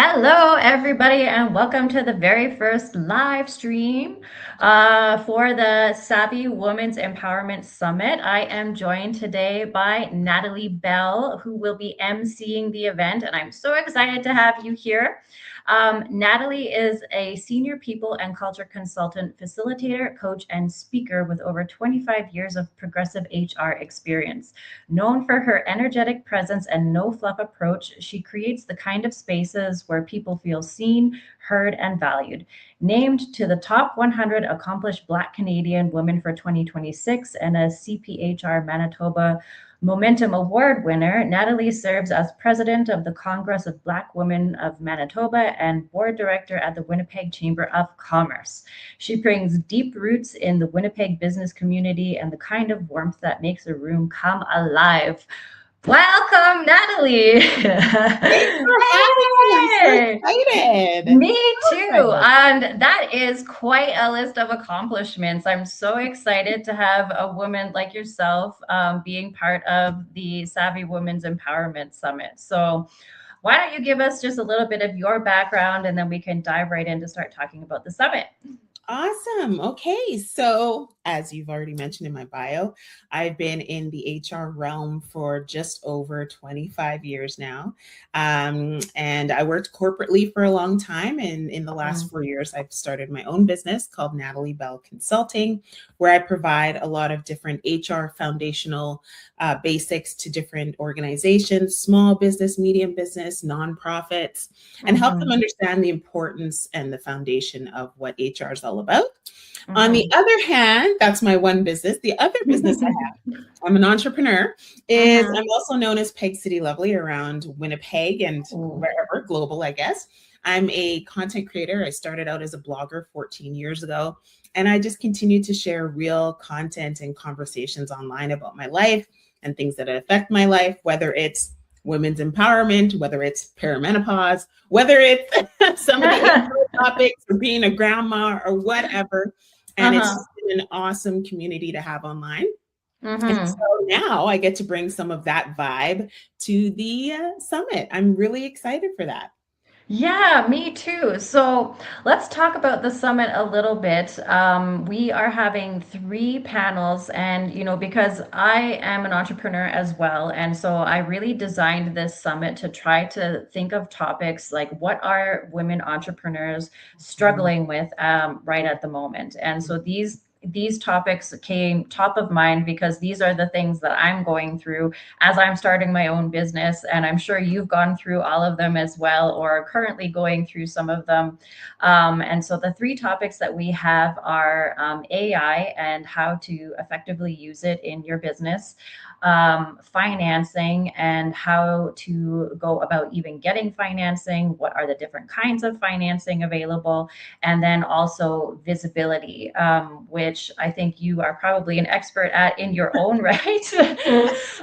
Hello, everybody, and welcome to the very first live stream for the Savvy Women's Empowerment Summit. I am joined today by Natalie Bell, who will be emceeing the event, and I'm so excited to have you here. Natalie is a senior people and culture consultant, facilitator, coach, and speaker with over 25 years of progressive HR experience. Known for her energetic presence and no fluff approach, she creates the kind of spaces where people feel seen, heard, and valued. Named to the top 100 accomplished Black Canadian women for 2026 and a CPHR Manitoba Momentum Award winner, Natalie serves as president of the Congress of Black Women of Manitoba and board director at the Winnipeg Chamber of Commerce. She brings deep roots in the Winnipeg business community and the kind of warmth that makes a room come alive. Welcome, Natalie. Thanks for having me. I'm so excited. Me too. And that is quite a list of accomplishments. I'm so excited to have a woman like yourself being part of the Savvy Women's Empowerment Summit. So, why don't you give us just a little bit of your background and then we can dive right in to start talking about the summit? Awesome. Okay. So, as you've already mentioned in my bio, I've been in the HR realm for just over 25 years now. And I worked corporately for a long time. And in the last 4 years, I've started my own business called Natalie Bell Consulting, where I provide a lot of different HR foundational basics to different organizations, small business, medium business, nonprofits, and help them understand the importance and the foundation of what HR is all about. On the other hand, that's my one business. The other business I have, I'm an entrepreneur, is I'm also known as Peg City Lovely around Winnipeg and wherever, global, I guess. I'm a content creator. I started out as a blogger 14 years ago, and I just continue to share real content and conversations online about my life and things that affect my life, whether it's women's empowerment, whether it's perimenopause, whether it's some of the topics or being a grandma or whatever. And it's just been an awesome community to have online. And so now I get to bring some of that vibe to the summit. I'm really excited for that. Yeah, me too. So let's talk about the summit a little bit. We are having three panels, and because I am an entrepreneur as well, and so I really designed this summit to try to think of topics like what are women entrepreneurs struggling with right at the moment. And so these topics came top of mind because these are the things that I'm going through as I'm starting my own business. And I'm sure you've gone through all of them as well, or are currently going through some of them. And so the three topics that we have are AI and how to effectively use it in your business, financing and how to go about even getting financing, what are the different kinds of financing available, and then also visibility, which I think you are probably an expert at in your own right.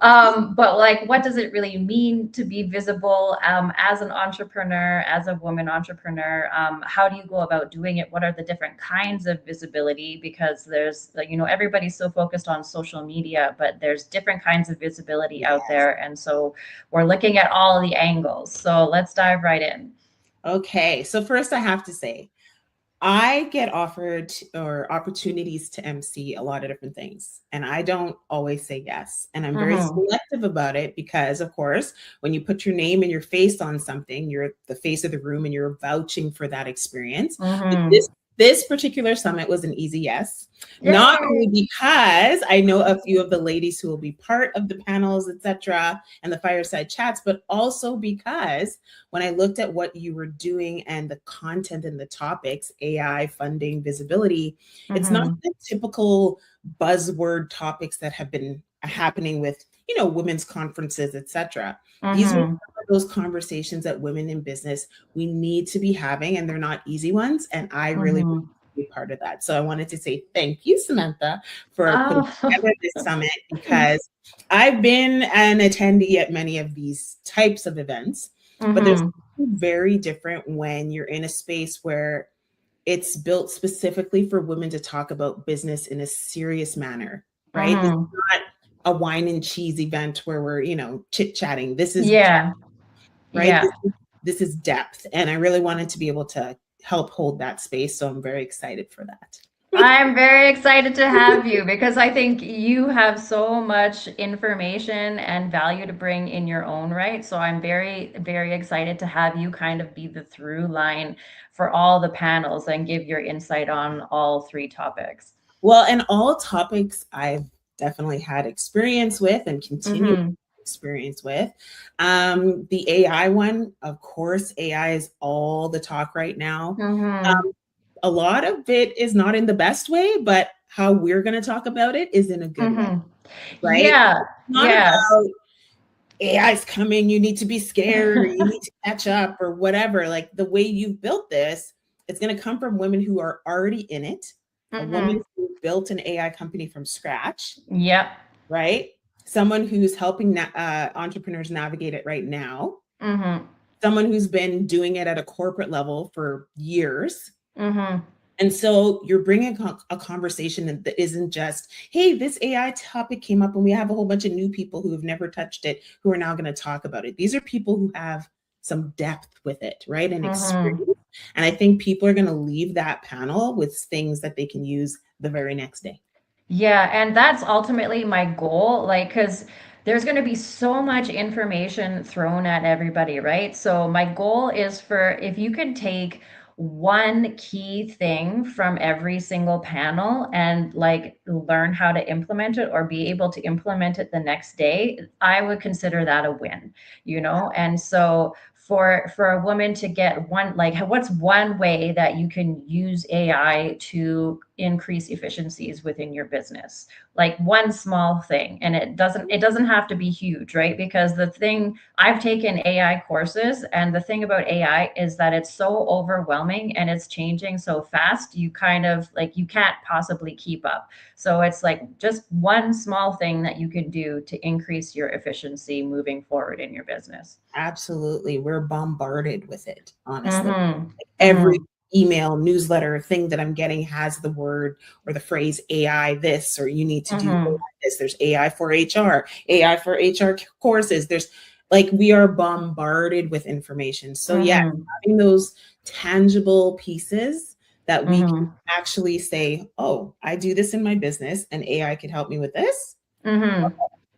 But like, what does it really mean to be visible as an entrepreneur, as a woman entrepreneur? How do you go about doing it? What are the different kinds of visibility? Because there's, everybody's so focused on social media, but there's different kinds of visibility out there. And so we're looking at all the angles. So let's dive right in. Okay. So first I have to say, I get offered or opportunities to MC a lot of different things, and I don't always say yes. And I'm very selective about it because, of course, when you put your name and your face on something, you're the face of the room and you're vouching for that experience. But this particular summit was an easy yes. Yay. Not only because I know a few of the ladies who will be part of the panels, etc., and the fireside chats, but also because when I looked at what you were doing and the content and the topics, AI, funding, visibility, it's not the typical buzzword topics that have been happening with, women's conferences, etc. These are those conversations that women in business we need to be having, and they're not easy ones. And I really want to be part of that. So I wanted to say thank you, Samantha, for putting together this summit, because I've been an attendee at many of these types of events, but there's something very different when you're in a space where it's built specifically for women to talk about business in a serious manner, right? This is not a wine and cheese event where we're, chit-chatting. This is right. this is depth, and I really wanted to be able to help hold that space. So I'm very excited for that. I'm very excited to have you because I think you have so much information and value to bring in your own right. So I'm very, very excited to have you kind of be the through line for all the panels and give your insight on all three topics. Well, and all topics I've definitely had experience with and continue Mm-hmm. experience with. The AI one, of course, AI is all the talk right now. Mm-hmm. Um, a lot of it is not in the best way, but how we're going to talk about it is in a good way, Mm-hmm. right? Yeah. It's not Yes. about AI is coming, you need to be scared, or you need to catch up, or whatever. Like the way you've built this, it's going to come from women who are already in it, a woman Mm-hmm. who built an AI company from scratch, Yep. right? Someone who's helping entrepreneurs navigate it right now, Mm-hmm. someone who's been doing it at a corporate level for years. Mm-hmm. And so you're bringing a conversation that isn't just, hey, this AI topic came up and we have a whole bunch of new people who have never touched it who are now going to talk about it. These are people who have some depth with it, right? And Mm-hmm. experience. And I think people are going to leave that panel with things that they can use the very next day. Yeah, and that's ultimately my goal, like, because there's going to be so much information thrown at everybody, right? So my goal is for if you can take one key thing from every single panel and like learn how to implement it or be able to implement it the next day, I would consider that a win, you know? And so for a woman to get one, like what's one way that you can use AI to increase efficiencies within your business, like one small thing, and it doesn't have to be huge, right? Because the thing, I've taken AI courses, and the thing about AI is that it's so overwhelming and it's changing so fast, you kind of like you can't possibly keep up. So it's like just one small thing that you can do to increase your efficiency moving forward in your business. Absolutely. We're bombarded with it, honestly. Mm-hmm. Every Mm-hmm. email, newsletter thing that I'm getting has the word or the phrase AI this, or you need to do AI Mm-hmm. this. There's AI for HR, AI for HR courses. There's like, we are bombarded with information. So, yeah, Mm-hmm. having those tangible pieces that we can Mm-hmm. actually say, oh, I do this in my business and AI can help me with this, Mm-hmm.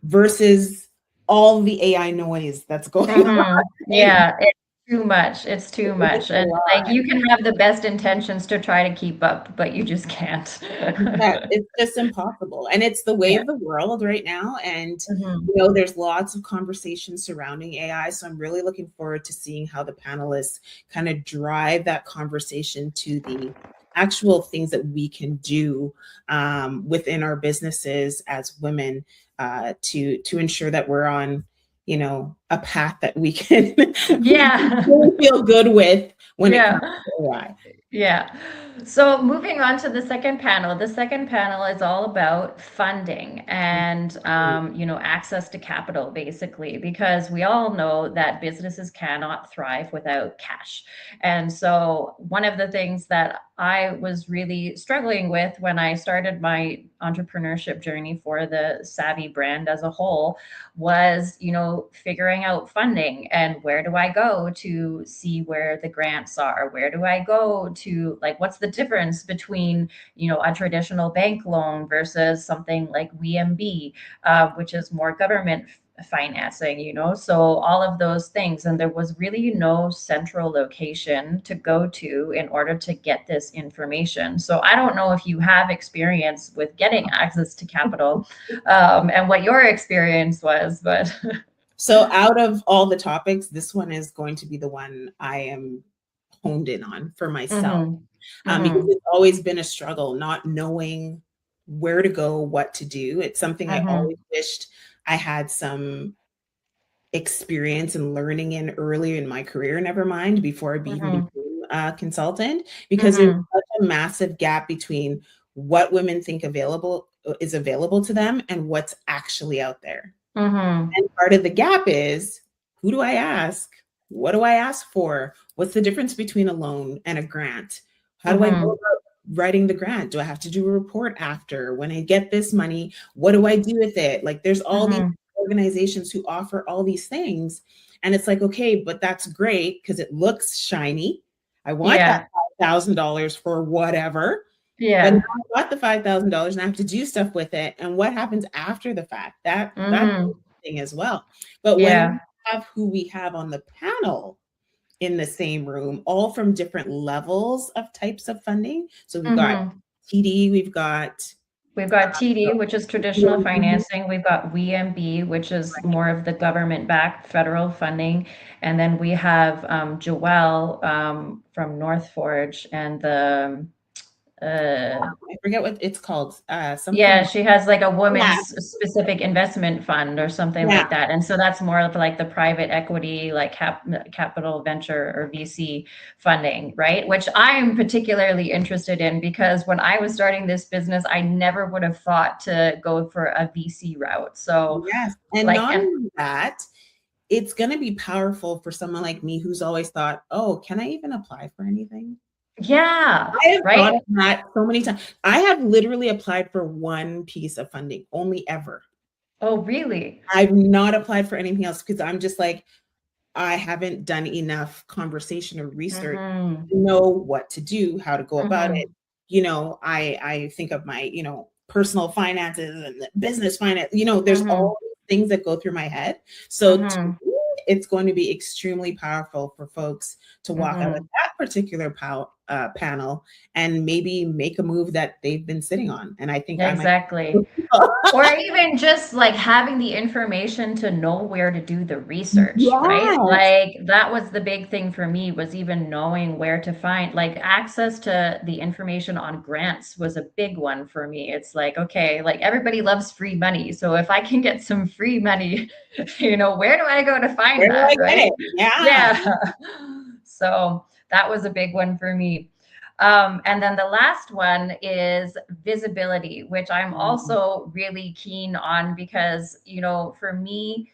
versus all the AI noise that's going on. Mhm. Right? Yeah, it's too much. It's too It's much. a And like lot. you can have the best intentions to try to keep up, but you just can't. Yeah, it's just impossible. And it's the way Yeah. of the world right now. And, Mhm. there's lots of conversations surrounding AI. So I'm really looking forward to seeing how the panelists kind of drive that conversation to the actual things that we can do within our businesses as women, to ensure that we're on, a path that we can we can Yeah. really feel good with when it Yeah. comes to AI. Yeah. So moving on to the second panel. The second panel is all about funding and access to capital, basically, because we all know that businesses cannot thrive without cash. And so one of the things that I was really struggling with when I started my entrepreneurship journey for the Savvy brand as a whole was, figuring out funding and where do I go to see where the grants are? Where do I go to, like, what's the difference between, a traditional bank loan versus something like WMB, which is more government financing, so all of those things. And there was really no central location to go to in order to get this information. So I don't know if you have experience with getting access to capital, and what your experience was, but So out of all the topics, this one is going to be the one I am honed in on for myself, Mhm. because Mhm. it's always been a struggle, not knowing where to go, what to do. It's something I always Mhm. wished I had some experience and learning in earlier in my career, never mind before I even Mhm. became a consultant, because there's Mhm. such a massive gap between what women think available is available to them and what's actually out there. Mhm. And part of the gap is, who do I ask? What do I ask for? What's the difference between a loan and a grant? How do I go Mhm. about writing the grant? Do I have to do a report after? When I get this money, what do I do with it? Like, there's all these Mhm. organizations who offer all these things. And it's like, okay, but that's great because it looks shiny. I want that Yeah. $5,000 for whatever. But now Yeah. I got the $5,000 and I have to do stuff with it. And what happens after the fact? That's Mm-hmm. a thing as well. But when we Yeah. have who we have on the panel in the same room, all from different levels of types of funding. So we've got Mm-hmm. TD, we've got We've got TD, which is traditional financing. We've got WMB, which is more of the government-backed federal funding. And then we have Joelle from North Forge and the I forget what it's called. yeah, Something. she has like a Yeah, women's specific investment fund or something yeah. like that. And so that's more of like the private equity, like capital venture or VC funding, right? Which I'm particularly interested in because when I was starting this business, I never would have thought to go for a VC route. So Yes. And like, not and only that, it's going to be powerful for someone like me who's always thought, oh, can I even apply for anything? yeah, I have thought right. of that so many times. I have literally applied for one piece of funding, only ever. Oh, really? I've not applied for anything else because I'm just like, I haven't done enough conversation or research Mm-hmm. to know what to do, how to go about it. Mm-hmm. I think of my, personal finances and the business finance, there's Mm-hmm. all these things that go through my head. So to Mm-hmm. me, it's going to be extremely powerful for folks to walk out of Mm-hmm. that particular panel and maybe make a move that they've been sitting on. And I think I might. Exactly. Or even just like having the information to know where to do the research, right? Yes. Like that was the big thing for me was even knowing where to find like access to the information on grants was a big one for me. It's like, okay, like everybody loves free money. So if I can get some free money, where do I go to find Where do I that, get right? it? Yeah. Yeah. So that was a big one for me. And then the last one is visibility, which I'm Mhm. also really keen on because, for me,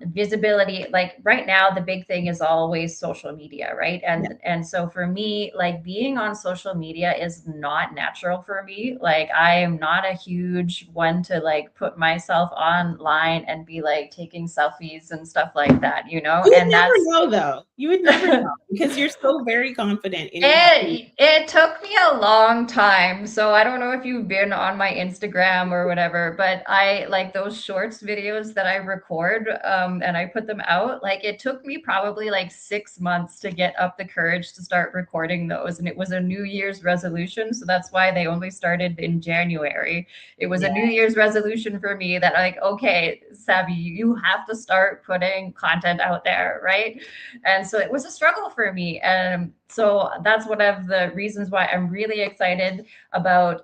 visibility, like right now, the big thing is always social media, right? Yeah. And so for me, like being on social media is not natural for me. Like I am not a huge one to like put myself online and be like taking selfies and stuff like that, You would and never that's know though. You would never know because you're so very confident in how you. it took me a long time. So I don't know if you've been on my Instagram or whatever, but I like those shorts videos that I record and I put them out. Like it took me probably like 6 months to get up the courage to start recording those. And it was a New Year's resolution. So that's why they only started in January. It was a Yeah. New Year's resolution for me that like, okay, Savvy, you have to start putting content out there, right? And so it was a struggle for me. And so that's one of the reasons why I'm really excited about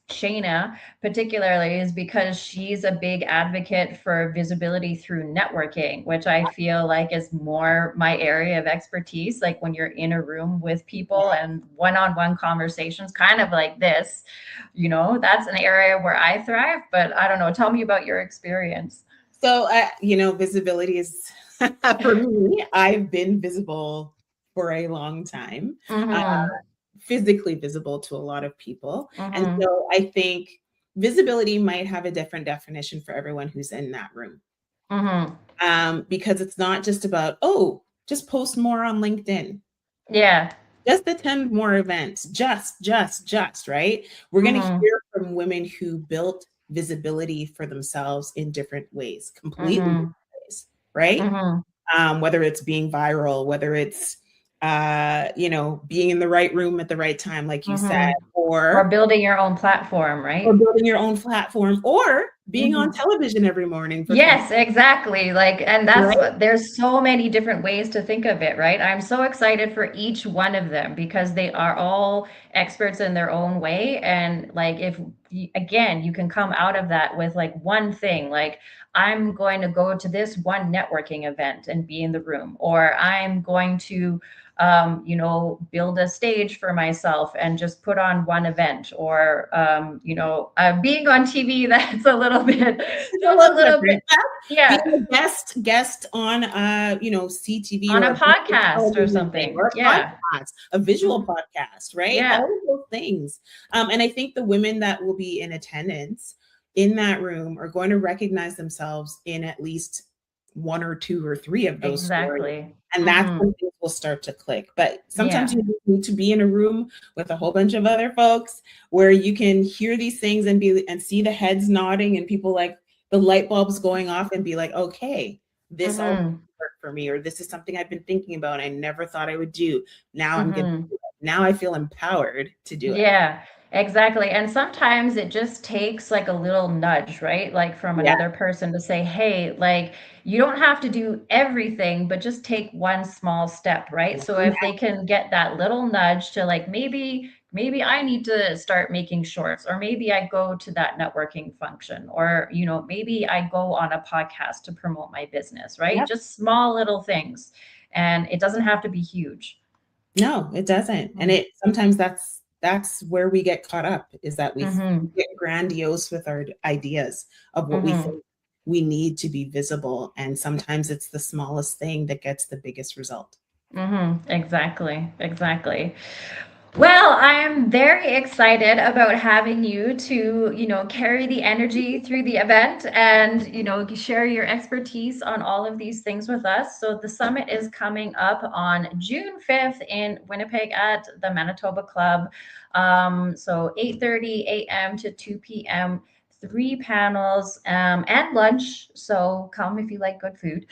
Shayna, particularly, is because she's a big advocate for visibility through networking, which I feel like is more my area of expertise. Like when you're in a room with Yeah. people and one on one conversations, kind of like this, that's an area where I thrive. But I don't know. Tell me about your experience. So, visibility is for me. I've been visible for a long time, uh, Mm-hmm. physically visible to a lot of people, and Mm-hmm. so I think visibility might have a different definition for everyone who's in that room. Mm-hmm. Because it's not just about, oh, just post more on LinkedIn, Yeah. just attend more events, just, right? We're going to Mm-hmm. hear from women who built visibility for themselves in different ways, completely Mm-hmm. different ways, right? Mm-hmm. Whether it's being viral, whether it's, being in the right room at the right time, like you said, Mm-hmm. Or or building your own platform, or right? building your own platform, or being on Mm-hmm. television every morning for 20, Yes, exactly. Like, and that's right? what there's so many different ways to think of it, right? I'm so excited for each one of them because they are all experts in their own way. And like, if again, you can come out of that with like one thing, like, I'm going to go to this one networking event and be in the room, or I'm going to build a stage for myself and just put on one event, or being on TV, that's a little bit, It's a that's a little little bit, different. Being yeah, a guest on CTV on or a a big podcast or television thing something. or a Yeah. podcast, a visual Mhm. podcast, right? Yeah. All of those things. And I think the women that will be in attendance in that room are going to recognize themselves in at least one or two or three of those stories. Exactly. And that's Mm-hmm. when things will start to click. But sometimes Yeah. you need to be in a room with a whole bunch of other folks where you can hear these things and see the heads nodding and people like the light bulbs going off and be like, okay, this also Mm-hmm. worked for me, or this is something I've been thinking about. I never thought I would do. Now I'm gonna Mm-hmm. do it. Now I feel empowered to do it. Yeah, exactly. And sometimes it just takes like a little nudge, right? Like from Yeah. another person to say, hey, like you don't have to do everything, but just take one small step, right? So if they can get that little nudge to like maybe I need to start making shorts, or maybe I go to that networking function, or maybe I go on a podcast to promote my business, right? Yep. Just small little things. And it doesn't have to be huge. No, it doesn't. And it sometimes that's where we get caught up, is that we Mm-hmm. get grandiose with our ideas of what we Mm-hmm. think we need to be visible. And sometimes it's the smallest thing that gets the biggest result. Mm-hmm. Exactly. Exactly. Well, I'm very excited about having you to, carry the energy through the event and, share your expertise on all of these things with us. So the summit is coming up on June 5th in Winnipeg at the Manitoba Club. So 8:30 a.m. to 2 p.m. 3 panels and lunch. So come if you like good food.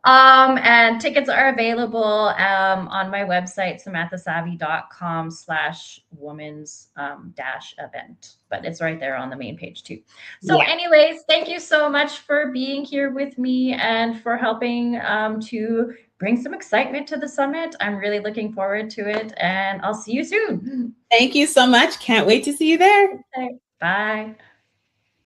And tickets are available on my website, samanthasavvy.com/women's dash event. But it's right there on the main page too. So, Yeah. anyways, thank you so much for being here with me and for helping to bring some excitement to the summit. I'm really looking forward to it, and I'll see you soon. Thank you so much. Can't wait to see you there. Okay, bye.